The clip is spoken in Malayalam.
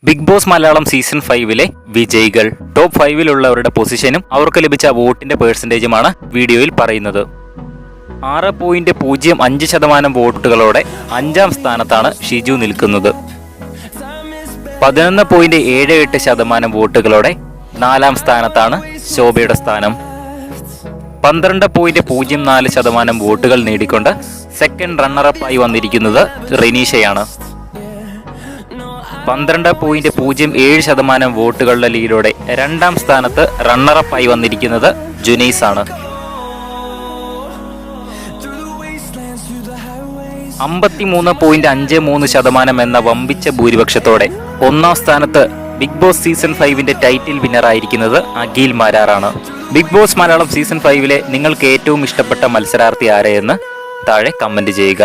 ബിഗ് ബോസ് മലയാളം സീസൺ 5-ലെ വിജയികൾ ടോപ്പ് 5-ലുള്ളവരുടെ പൊസിഷനും അവർക്ക് ലഭിച്ച വോട്ടിന്റെ പെർസെന്റേജുമാണ് വീഡിയോയിൽ പറയുന്നത്. 6.05% വോട്ടുകളോടെ 5-ാം സ്ഥാനത്താണ് ഷിജു നിൽക്കുന്നത്. 11.78% വോട്ടുകളോടെ 4-ാം സ്ഥാനത്താണ് ശോഭയുടെ സ്ഥാനം. 12.04% വോട്ടുകൾ നേടിക്കൊണ്ട് സെക്കൻഡ് റണ്ണറപ്പായി വന്നിരിക്കുന്നത് റെനീഷയാണ്. 12.07% വോട്ടുകളുടെ ലീഡോടെ 2-ാം സ്ഥാനത്ത് റണ്ണറപ്പായി വന്നിരിക്കുന്നത് ജുനൈസ് ആണ്. 53.53% എന്ന വമ്പിച്ച ഭൂരിപക്ഷത്തോടെ 1-ാം സ്ഥാനത്ത് ബിഗ് ബോസ് സീസൺ 5-ന്റെ ടൈറ്റിൽ വിന്നറായിരിക്കുന്നത് അഖിൽ മാരാറാണ്. ബിഗ് ബോസ് മലയാളം സീസൺ 5-ലെ നിങ്ങൾക്ക് ഏറ്റവും ഇഷ്ടപ്പെട്ട മത്സരാർത്ഥി ആരെയെന്ന് താഴെ കമന്റ് ചെയ്യുക.